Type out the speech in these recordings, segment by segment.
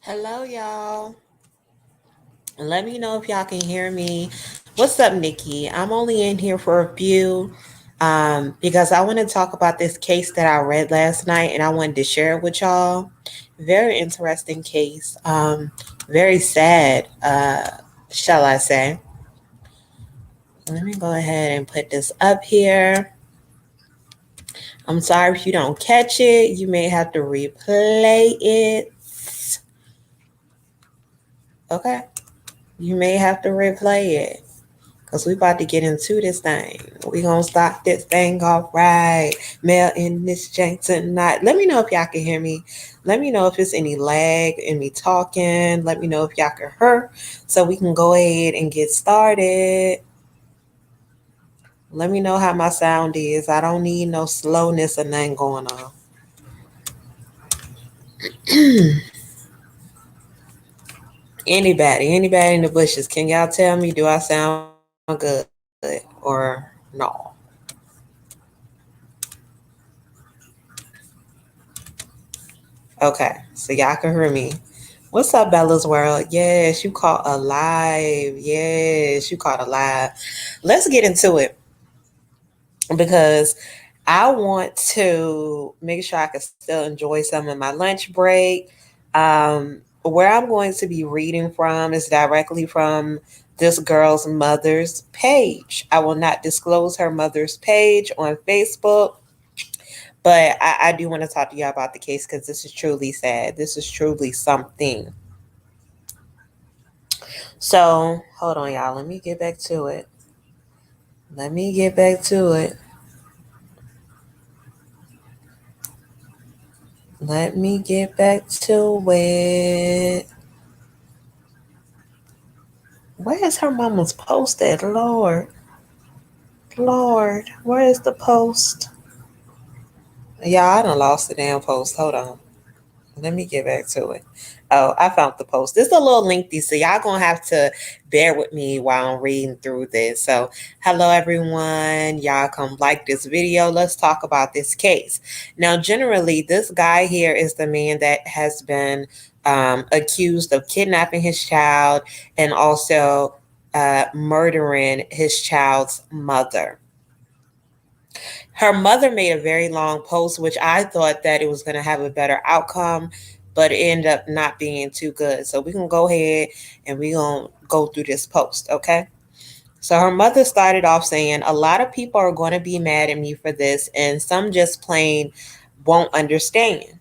Hello, y'all. Let me know if y'all can hear me. What's up, Nikki? I'm only in here for a few because I want to talk about this case that I read last night and I wanted to share it with y'all. Very interesting case. Very sad, shall I say. Let me go ahead and put this up here. I'm sorry if you don't catch it. You may have to replay it. Okay. You may have to replay it. Because we about to get into this thing. We gonna start this thing off right. Mel in this jank tonight. Let me know if y'all can hear me. Let me know if it's any lag in me talking. Let me know if y'all can hear. So we can go ahead and get started. Let me know how my sound is. I don't need no slowness or nothing going on. Anybody in the bushes, can y'all tell me, do I sound good or no? Okay, so y'all can hear me. What's up, Bella's World? Yes, you caught alive. Yes, you caught alive. Let's get into it because I want to make sure I can still enjoy some of my lunch break. Where I'm going to be reading from is directly from this girl's mother's page. I will not disclose her mother's page on Facebook, but I do want to talk to you about the case because this is truly sad. This is truly something. So hold on, y'all. Let me get back to it. Let me get back to it. Let me get back to it. Where is her mama's post at? Lord, where is the post? Y'all, I done lost the damn post. Hold on. Let me get back to it. Oh, I found the post. This is a little lengthy, so y'all gonna have to bear with me while I'm reading through this. So, hello everyone. Y'all come like this video. Let's talk about this case. Now, generally, this guy here is the man that has been accused of kidnapping his child and also murdering his child's mother. Her mother made a very long post, which I thought that it was going to have a better outcome, but it ended up not being too good. So we can go ahead and we going to go through this post, okay? So her mother started off saying, a lot of people are going to be mad at me for this, and some just plain won't understand.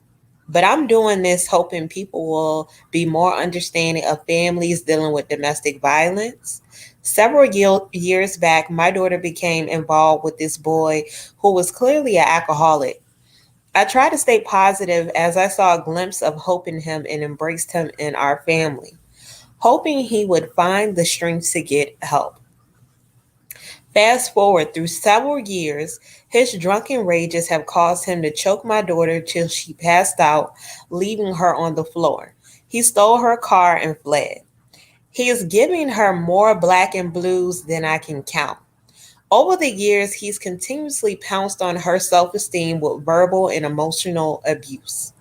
But I'm doing this hoping people will be more understanding of families dealing with domestic violence. Several years back, my daughter became involved with this boy who was clearly an alcoholic. I tried to stay positive as I saw a glimpse of hope in him and embraced him in our family, hoping he would find the strength to get help. Fast forward through several years, his drunken rages have caused him to choke my daughter till she passed out, leaving her on the floor. He stole her car and fled. He is giving her more black and blues than I can count. Over the years, he's continuously pounced on her self esteem with verbal and emotional abuse,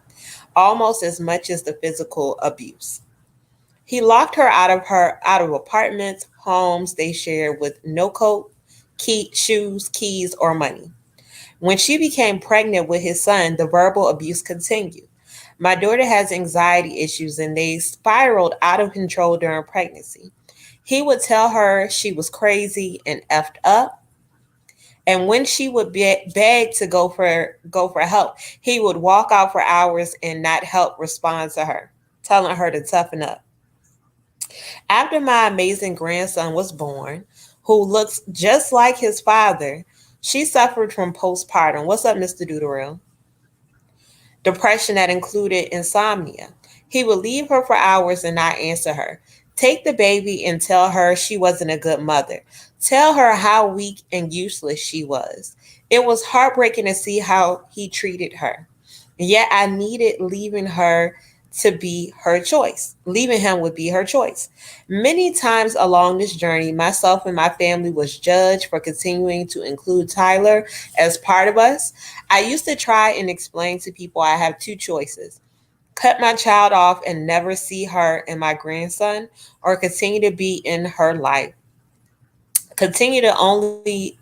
almost as much as the physical abuse. He locked her out of apartments, homes they shared with no coat, shoes, keys, or money. When she became pregnant with his son, the verbal abuse continued. My daughter has anxiety issues and they spiraled out of control during pregnancy. He would tell her she was crazy and effed up. And when she would beg to go for help, he would walk out for hours and not help respond to her, telling her to toughen up. After my amazing grandson was born, who looks just like his father, she suffered from postpartum. What's up, Mr. Deuteril? Depression that included insomnia. He would leave her for hours and not answer her. Take the baby and tell her she wasn't a good mother. Tell her how weak and useless she was. It was heartbreaking to see how he treated her. Yet I needed leaving her to be her choice. Leaving him would be her choice. Many times along this journey, myself and my family was judged for continuing to include Tyler as part of us. I used to try and explain to people I have two choices: cut my child off and never see her and my grandson, or continue to be in her life, continue to only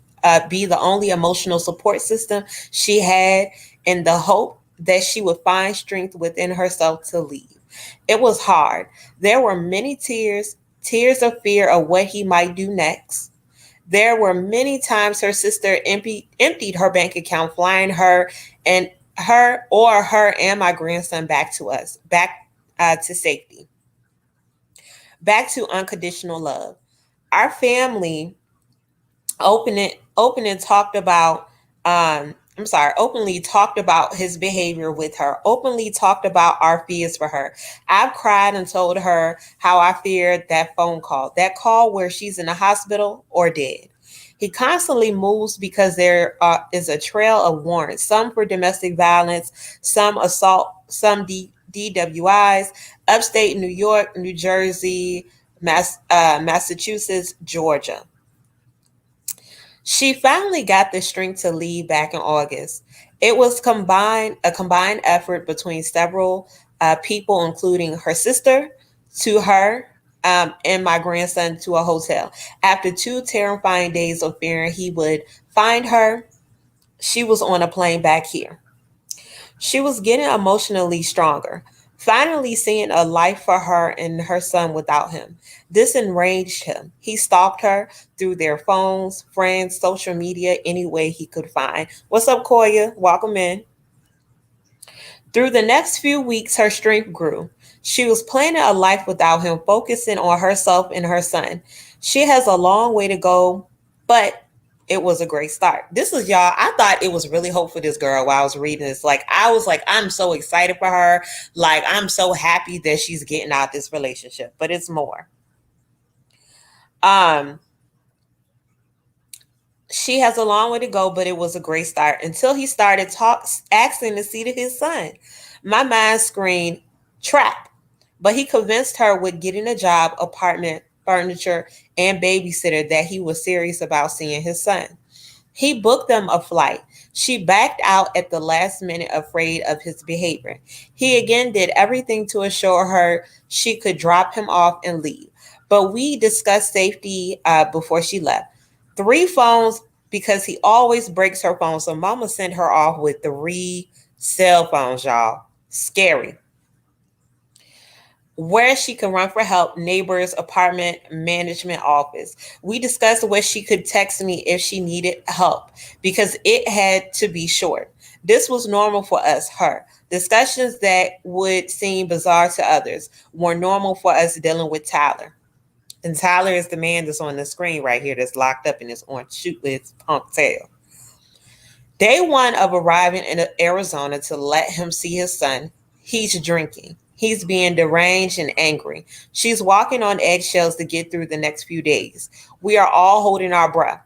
be the only emotional support system she had, in the hope that she would find strength within herself to leave. It was hard. There were many tears, tears of fear of what he might do next. There were many times her sister emptied her bank account, flying and her and my grandson back to us, back to safety, back to unconditional love. Our family open and talked about openly talked about his behavior with her, openly talked about our fears for her. I've cried and told her how I feared that phone call, that call where she's in the hospital or dead. He constantly moves because there is a trail of warrants, some for domestic violence, some assault, some DWIs, upstate New York, New Jersey, Massachusetts, Georgia. She finally got the strength to leave back in August. It was a combined effort between several people, including her sister, to her, and my grandson, to a hotel. After 2 terrifying days of fearing he would find her, she was on a plane back here. She was getting emotionally stronger, finally seeing a life for her and her son without him. This enraged him. He stalked her through their phones, friends, social media, any way he could find. What's up, Koya? Welcome in. Through the next few weeks, her strength grew. She was planning a life without him, focusing on herself and her son. She has a long way to go, but it was a great start. This is y'all. I thought it was really hope for this girl while I was reading this. Like, I was like, I'm so excited for her. Like, I'm so happy that she's getting out this relationship, but it's more. Um, she has a long way to go, but it was a great start until he started asking to see to his son. My mind screamed, trap. But he convinced her with getting a job, apartment, furniture, and babysitter that he was serious about seeing his son. He booked them a flight. She backed out at the last minute, afraid of his behavior. He again did everything to assure her she could drop him off and leave. But we discussed safety before she left. 3 phones, because he always breaks her phone. So mama sent her off with 3 cell phones, y'all. Scary. Where she can run for help, neighbors, apartment, management office. We discussed where she could text me if she needed help because it had to be short. This was normal for us, her. Discussions that would seem bizarre to others were normal for us dealing with Tyler. And Tyler is the man that's on the screen right here that's locked up in his orange suit with his punk tail. Day one of arriving in Arizona to let him see his son, he's drinking. He's being deranged and angry. She's walking on eggshells to get through the next few days. We are all holding our breath.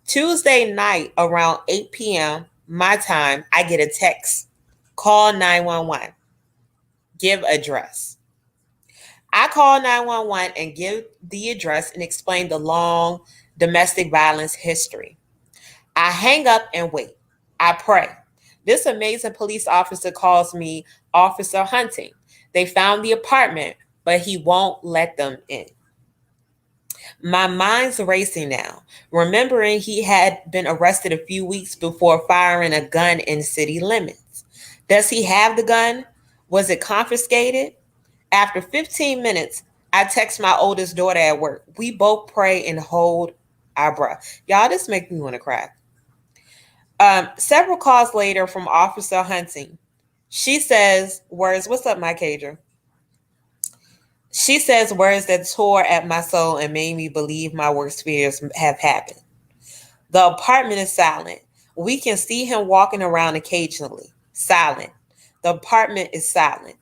Tuesday night around 8 p.m. my time, I get a text. Call 911. Give address. I call 911 and give the address and explain the long domestic violence history. I hang up and wait. I pray. This amazing police officer calls me Officer Hunting. They found the apartment, but he won't let them in. My mind's racing now, remembering he had been arrested a few weeks before firing a gun in city limits. Does he have the gun? Was it confiscated? After 15 minutes, I text my oldest daughter at work. We both pray and hold our breath. Y'all, this makes me want to cry. Several calls later from Officer Hunting, she says words, what's up, Mike Cager? She says words that tore at my soul and made me believe my worst fears have happened. The apartment is silent. We can see him walking around occasionally. Silent. The apartment is silent.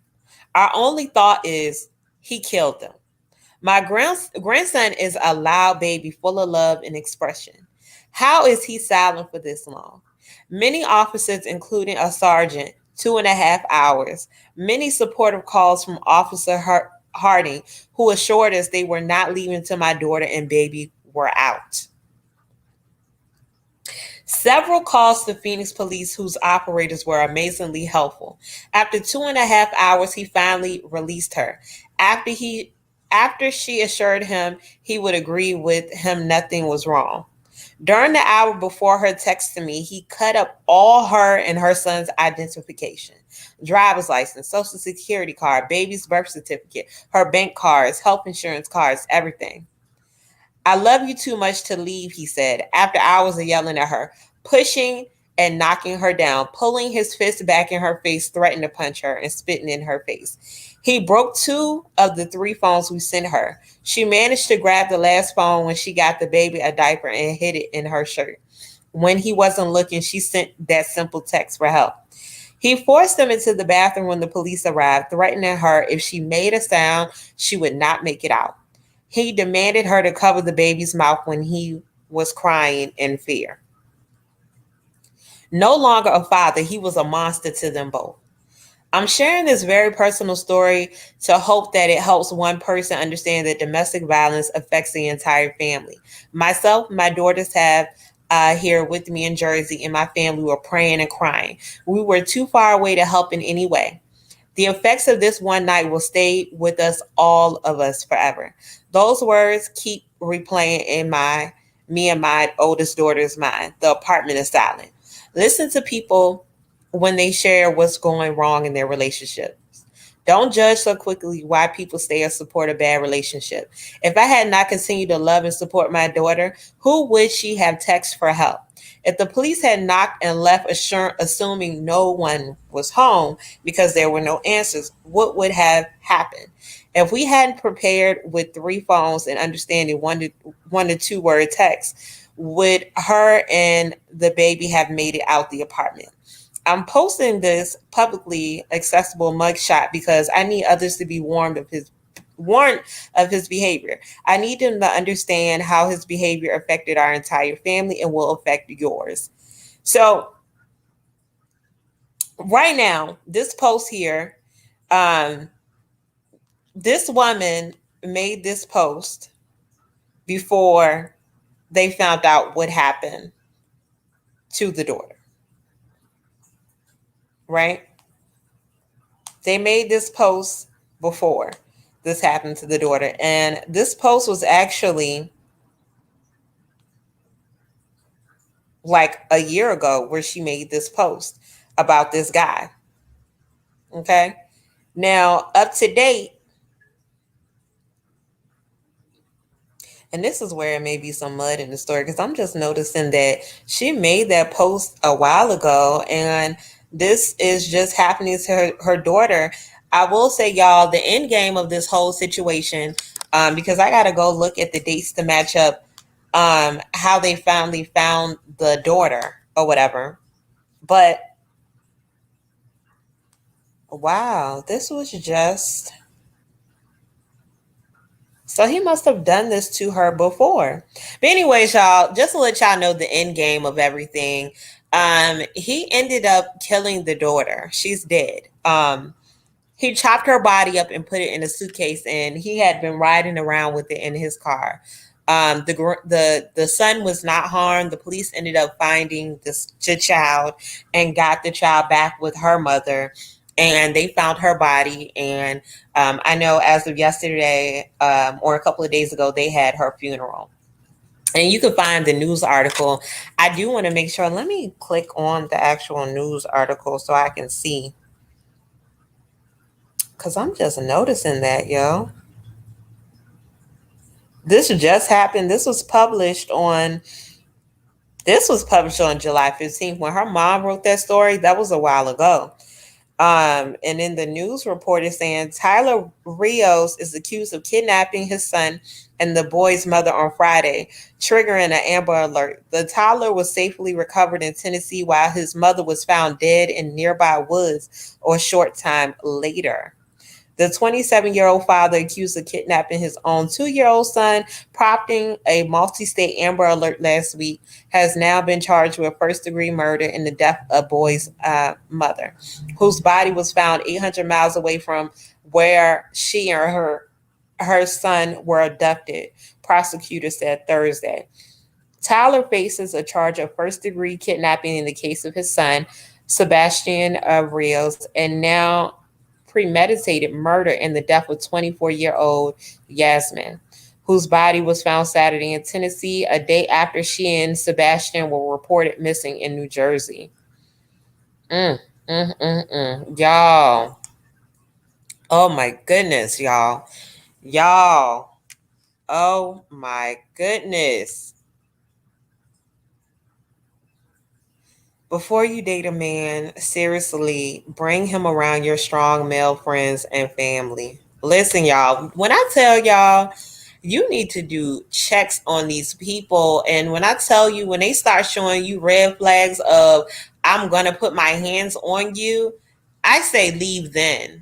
Our only thought is he killed them. My grandson is a loud baby full of love and expression. How is he silent for this long? Many officers, including a sergeant, 2.5 hours. Many supportive calls from Officer Harding, who assured us they were not leaving till my daughter and baby were out. Several calls to Phoenix police, whose operators were amazingly helpful. After 2.5 hours, he finally released her. After she assured him he would agree with him nothing was wrong. During the hour before her text to me, he cut up all her and her son's identification: driver's license, social security card, baby's birth certificate, her bank cards, health insurance cards, everything. I love you too much to leave, he said, after hours of yelling at her, pushing and knocking her down, pulling his fist back in her face, threatening to punch her, and spitting in her face. He broke 2 of the 3 phones we sent her. She managed to grab the last phone when she got the baby a diaper and hid it in her shirt. When he wasn't looking, she sent that simple text for help. He forced them into the bathroom when the police arrived, threatening her if she made a sound, she would not make it out. He demanded her to cover the baby's mouth when he was crying in fear. No longer a father, he was a monster to them both. I'm sharing this very personal story to hope that it helps one person understand that domestic violence affects the entire family. Myself, my daughters have here with me in Jersey, and my family were praying and crying. We were too far away to help in any way. The effects of this one night will stay with us, all of us, forever. Those words keep replaying in me and my oldest daughter's mind. The apartment is silent. Listen to people when they share what's going wrong in their relationship. Don't judge so quickly why people stay or support a bad relationship. If I had not continued to love and support my daughter, who would she have texted for help? If the police had knocked and left assuming no one was home because there were no answers, what would have happened? If we hadn't prepared with 3 phones and understanding one to 2 word text, would her and the baby have made it out the apartment? I'm posting this publicly accessible mugshot because I need others to be warned of his behavior. I need them to understand how his behavior affected our entire family and will affect yours. So right now, this post here, this woman made this post before they found out what happened to the daughter, right? They made this post before this happened to the daughter. And this post was actually like a year ago where she made this post about this guy. Okay. Now, up to date, and this is where it may be some mud in the story because I'm just noticing that she made that post a while ago and this is just happening to her daughter. I will say, y'all, the end game of this whole situation, because I got to go look at the dates to match up how they finally found the daughter or whatever. But wow, this was just... So he must have done this to her before. But anyways, y'all, just to let y'all know the end game of everything, he ended up killing the daughter. She's dead. He chopped her body up and put it in a suitcase, and he had been riding around with it in his car. The son was not harmed. The police ended up finding the child and got the child back with her mother, and they found her body. And I know as of yesterday or a couple of days ago, they had her funeral. And you can find the news article. I do want to make sure. Let me click on the actual news article so I can see. Because I'm just noticing that, yo. This just happened. This was published on July 15th. When her mom wrote that story, that was a while ago. And in the news report, it's saying Tyler Rios is accused of kidnapping his son and the boy's mother on Friday, triggering an Amber Alert. The toddler was safely recovered in Tennessee while his mother was found dead in nearby woods a short time later. The 27-year-old father accused of kidnapping his own 2-year-old son, prompting a multi-state Amber Alert last week, has now been charged with first-degree murder in the death of boy's mother, whose body was found 800 miles away from where she and her son were abducted, prosecutors said Thursday. Tyler faces a charge of first-degree kidnapping in the case of his son, Sebastian Rios, and now premeditated murder in the death of 24-year-old Yasmin, whose body was found Saturday in Tennessee, a day after she and Sebastian were reported missing in New Jersey. Y'all. Oh my goodness, y'all. Y'all. Oh my goodness. Before you date a man, seriously, bring him around your strong male friends and family. Listen, y'all, when I tell y'all, you need to do checks on these people. And when I tell you, when they start showing you red flags of, I'm going to put my hands on you, I say leave then.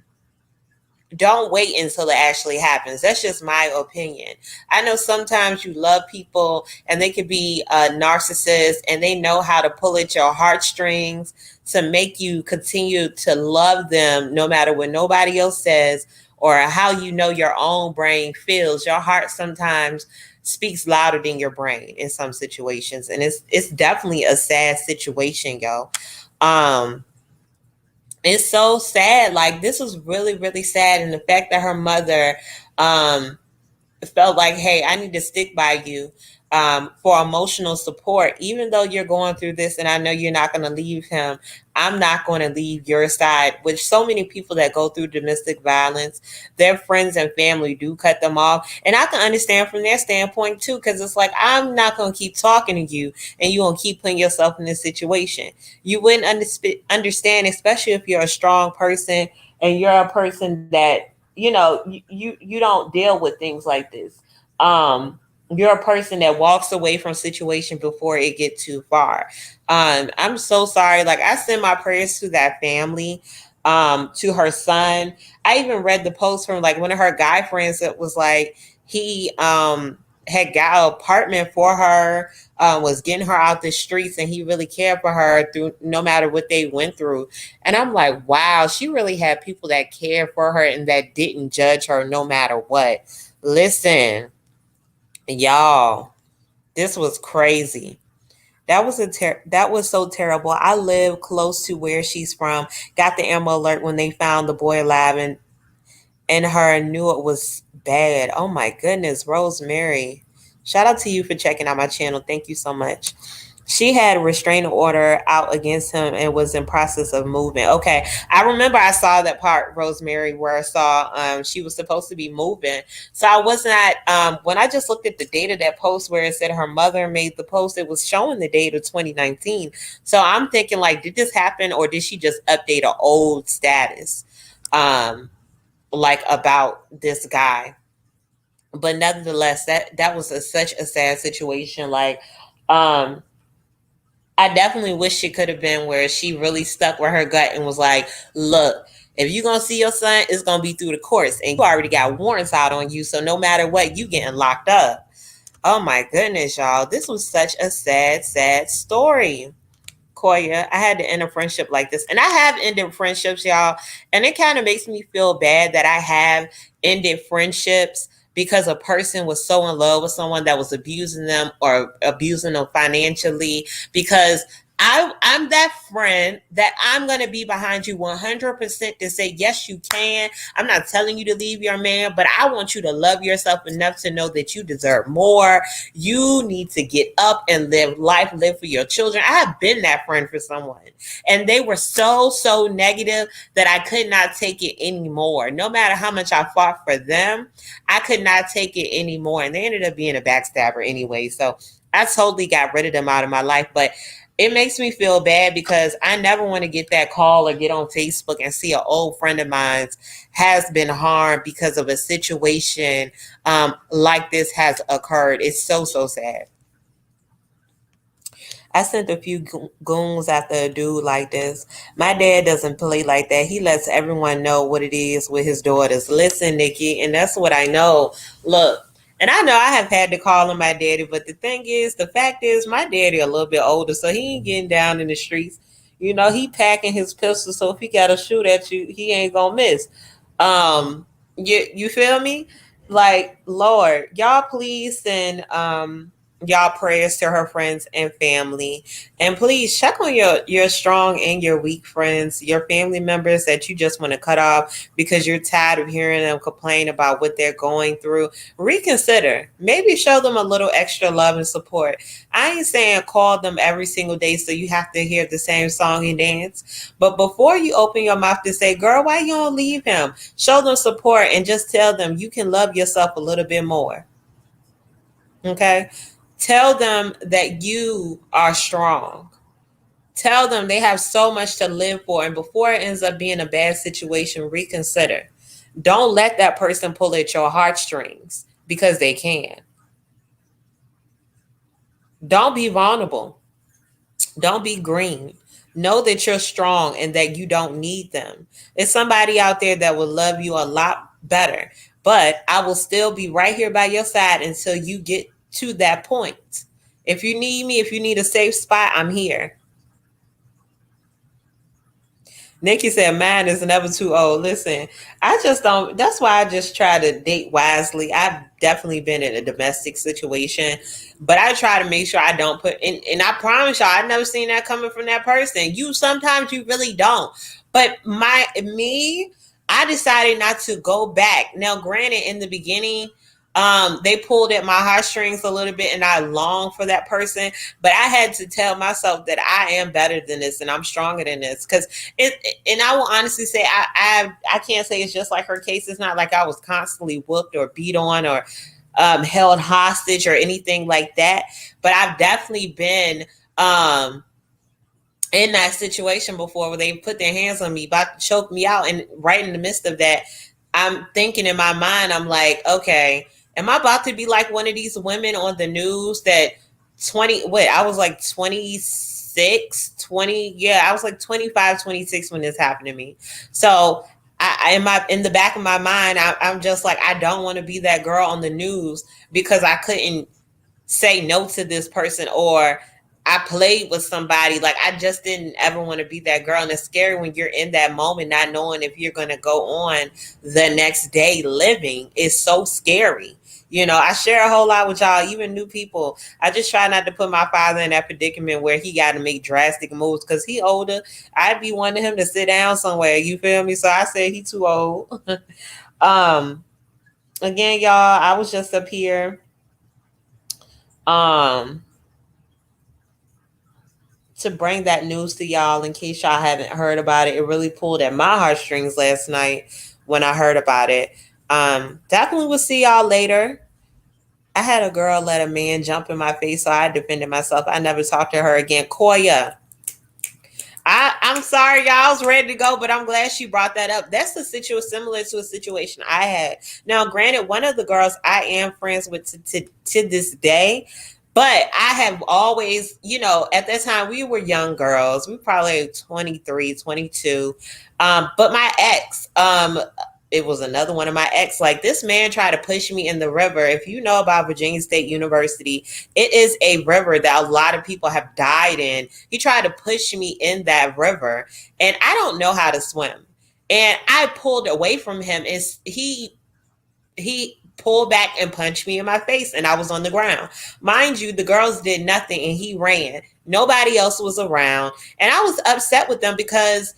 Don't wait until it actually happens. That's just my opinion. I know sometimes you love people and they could be a narcissist and they know how to pull at your heartstrings to make you continue to love them no matter what nobody else says or how you know your own brain feels. Your heart sometimes speaks louder than your brain in some situations. And it's definitely a sad situation, yo. It's so sad. Like, this was really, really sad. And the fact that her mother felt like, hey, I need to stick by you for emotional support. Even though you're going through this and I know you're not going to leave him, I'm not going to leave your side. With so many people that go through domestic violence, their friends and family do cut them off. And I can understand from their standpoint too, because it's like, I'm not going to keep talking to you and you're going to keep putting yourself in this situation. You wouldn't understand, especially if you're a strong person and you're a person that, you know, you don't deal with things like this. You're a person that walks away from situation before it get too far. I'm so sorry. Like, I send my prayers to that family, to her son. I even read the post from like one of her guy friends that was like, he had got an apartment for her, was getting her out the streets, and he really cared for her through no matter what they went through. And I'm like, wow, she really had people that cared for her and that didn't judge her no matter what. Listen, y'all, this was crazy. That was so terrible. I live close to where she's from. Got the Amber Alert when they found the boy alive, and her knew it was bad. Oh my goodness, Rosemary. Shout out to you for checking out my channel. Thank you so much. She had a restraining order out against him and was in process of moving. Okay, I remember I saw that part, Rosemary, where I saw she was supposed to be moving. So I was not, when I just looked at the date of that post where it said her mother made the post, it was showing the date of 2019. So I'm thinking, like, did this happen or did she just update an old status? Like, about this guy. But nevertheless, that was such a sad situation. Like, I definitely wish it could have been where she really stuck with her gut and was like, look, if you're going to see your son, it's going to be through the courts. And you already got warrants out on you. So no matter what, you getting locked up. Oh my goodness, y'all. This was such a sad, sad story. Koya, I had to end a friendship like this. And I have ended friendships, y'all. And it kind of makes me feel bad that I have ended friendships because a person was so in love with someone that was abusing them or abusing them financially. Because I'm that friend that I'm going to be behind you 100% to say, yes, you can. I'm not telling you to leave your man, but I want you to love yourself enough to know that you deserve more. You need to get up and live life, live for your children. I have been that friend for someone, and they were so negative that I could not take it anymore. No matter how much I fought for them, I could not take it anymore. And they ended up being a backstabber anyway. So I totally got rid of them out of my life. But it makes me feel bad because I never want to get that call or get on Facebook and see an old friend of mine has been harmed because of a situation like this has occurred. It's so sad. I sent a few goons after a dude like this. My dad doesn't play like that. He lets everyone know what it is with his daughters. Listen, Nikki, and that's what I know. Look, and I know I have had to call him my daddy, but the fact is, my daddy a little bit older, so he ain't getting down in the streets. You know, he packing his pistol, so if he got to shoot at you, he ain't gonna miss. You feel me? Like, Lord, y'all please send y'all prayers to her friends and family. And please check on your strong and your weak friends, your family members that you just want to cut off because you're tired of hearing them complain about what they're going through. Reconsider. Maybe show them a little extra love and support. I ain't saying call them every single day so you have to hear the same song and dance. But before you open your mouth to say, girl, why you don't leave him? Show them support and just tell them you can love yourself a little bit more. Okay? Tell them that you are strong. Tell them they have so much to live for. And before it ends up being a bad situation, reconsider. Don't let that person pull at your heartstrings because they can. Don't be vulnerable. Don't be green. Know that you're strong and that you don't need them. There's somebody out there that will love you a lot better. But I will still be right here by your side until you get to that point. If you need me, if you need a safe spot, I'm here. Nikki said, "Man is never too old." Listen, I just don't. That's why I just try to date wisely. I've definitely been in a domestic situation, but I try to make sure I don't put in. And I promise y'all, I've never seen that coming from that person. You sometimes you really don't. But I decided not to go back. Now, granted, in the beginning, they pulled at my heartstrings a little bit, and I longed for that person. But I had to tell myself that I am better than this, and I'm stronger than this. Because and I will honestly say, I can't say it's just like her case. It's not like I was constantly whooped or beat on or held hostage or anything like that. But I've definitely been in that situation before where they put their hands on me, about to choke me out, and right in the midst of that, I'm thinking in my mind, I'm like, okay, am I about to be like one of these women on the news that I was like 26, 20, yeah, I was like 25, 26 when this happened to me. So in the back of my mind, I'm just like, I don't want to be that girl on the news because I couldn't say no to this person, or I played with somebody. Like, I just didn't ever want to be that girl. And it's scary when you're in that moment, not knowing if you're going to go on the next day living. It's so scary. You know, I share a whole lot with y'all, even new people. I just try not to put my father in that predicament where he got to make drastic moves because he older. I'd be wanting him to sit down somewhere. You feel me? So I said he too old. Again, y'all, I was just up here to bring that news to y'all in case y'all haven't heard about it. It really pulled at my heartstrings last night when I heard about it. Definitely will see y'all later. I had a girl let a man jump in my face, so I defended myself. I never talked to her again. Koya, I'm sorry, y'all. I was ready to go, but I'm glad she brought that up. That's a situation similar to a situation I had. Now, granted, one of the girls I am friends with to this day, but I have always, at that time we were young girls. We probably 23, 22. But my ex, it was another one of my ex. Like, this man tried to push me in the river. If you know about Virginia State University, it is a river that a lot of people have died in. He tried to push me in that river, and I don't know how to swim. And I pulled away from him, and he pulled back and punched me in my face, and I was on the ground. Mind you, the girls did nothing, and he ran. Nobody else was around, and I was upset with them because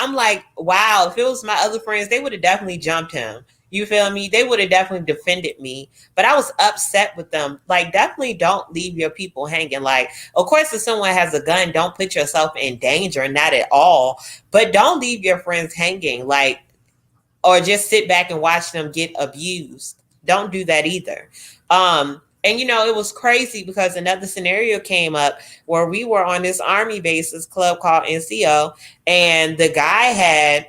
I'm like, wow, if it was my other friends, they would have definitely jumped him. You feel me? They would have definitely defended me. But I was upset with them. Like, definitely don't leave your people hanging. Like, of course, if someone has a gun, don't put yourself in danger, not at all. But don't leave your friends hanging, like, or just sit back and watch them get abused. Don't do that either. And it was crazy because another scenario came up where we were on this Army base, this club called NCO, and the guy had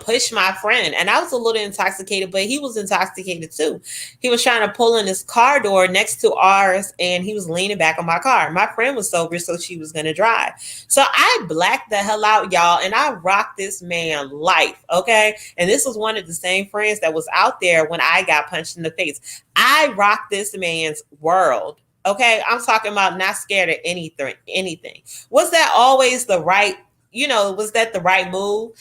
pushed my friend, and I was a little intoxicated, but he was intoxicated too. He was trying to pull in his car door next to ours, and he was leaning back on my car. My friend was sober, so she was going to drive. So I blacked the hell out, y'all, and I rocked this man life, okay? And this was one of the same friends that was out there when I got punched in the face. I rocked this man's world. Okay, I'm talking about not scared of anything. Was that always the right, was that the right move?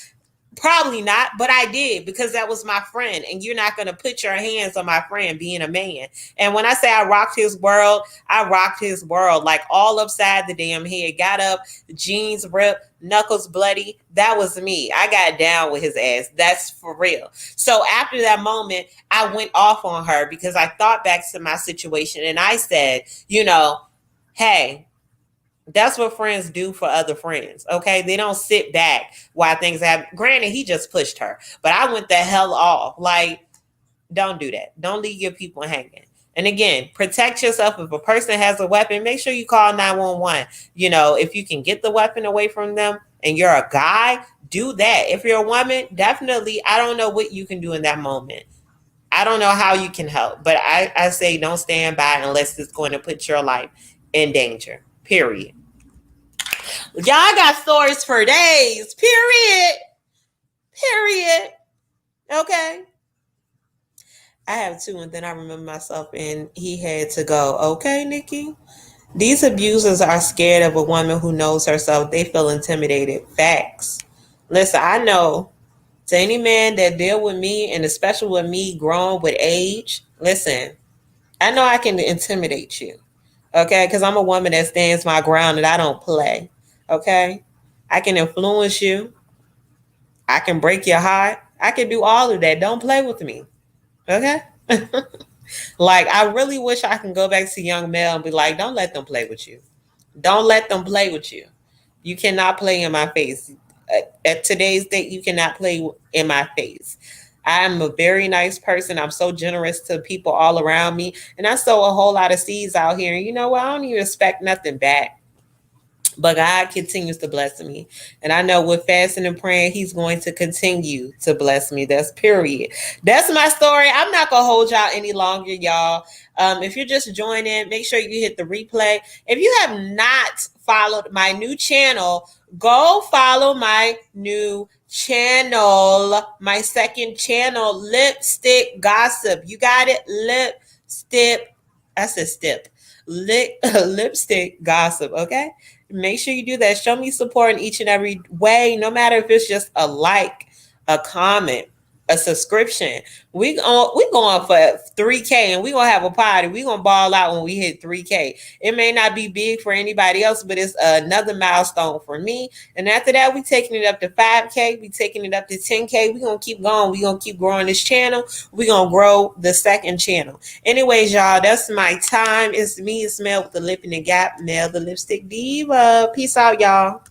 Probably not, but I did because that was my friend, and you're not going to put your hands on my friend being a man. And when I say I rocked his world, I rocked his world like all upside the damn head. Got up, jeans ripped, knuckles bloody. That was me. I got down with his ass. That's for real. So after that moment, I went off on her because I thought back to my situation and I said, hey, that's what friends do for other friends. Okay. They don't sit back while things happen. Granted, he just pushed her, but I went the hell off. Like, don't do that. Don't leave your people hanging. And again, protect yourself. If a person has a weapon, make sure you call 911. If you can get the weapon away from them and you're a guy, do that. If you're a woman, definitely, I don't know what you can do in that moment. I don't know how you can help, but I say don't stand by unless it's going to put your life in danger. Period. Y'all got stories for days. Period. Okay. I have two, and then I remember myself, and he had to go. Okay, Nikki. These abusers are scared of a woman who knows herself. They feel intimidated. Facts. Listen, I know to any man that deal with me, and especially with me growing with age, listen, I know I can intimidate you. Okay, because I'm a woman that stands my ground and I don't play. Okay, I can influence you. I can break your heart. I can do all of that. Don't play with me. Okay. Like, I really wish I can go back to young Mel and be like, don't let them play with you. Don't let them play with you. You cannot play in my face. At today's date, you cannot play in my face. I'm a very nice person. I'm so generous to people all around me. And I sow a whole lot of seeds out here. And you know what? I don't even expect nothing back. But God continues to bless me. And I know with fasting and praying, he's going to continue to bless me. That's period. That's my story. I'm not going to hold y'all any longer, y'all. If you're just joining, make sure you hit the replay. If you have not followed my new channel, go follow my new channel, my second channel, Lipstick Gossip. You got it? Lipstick. I said stip. Lipstick Gossip. Okay. Make sure you do that. Show me support in each and every way, no matter if it's just a like, a comment, a subscription. We going for 3K, and we gonna have a party. We gonna ball out when we hit 3K. It may not be big for anybody else, but it's another milestone for me. And after that, we taking it up to 5K. We taking it up to 10K. We gonna keep going. We gonna keep growing this channel. We gonna grow the second channel. Anyways, y'all, that's my time. It's me, it's Mel with the Lip in the Gap, Mel the Lipstick Diva. Peace out, y'all.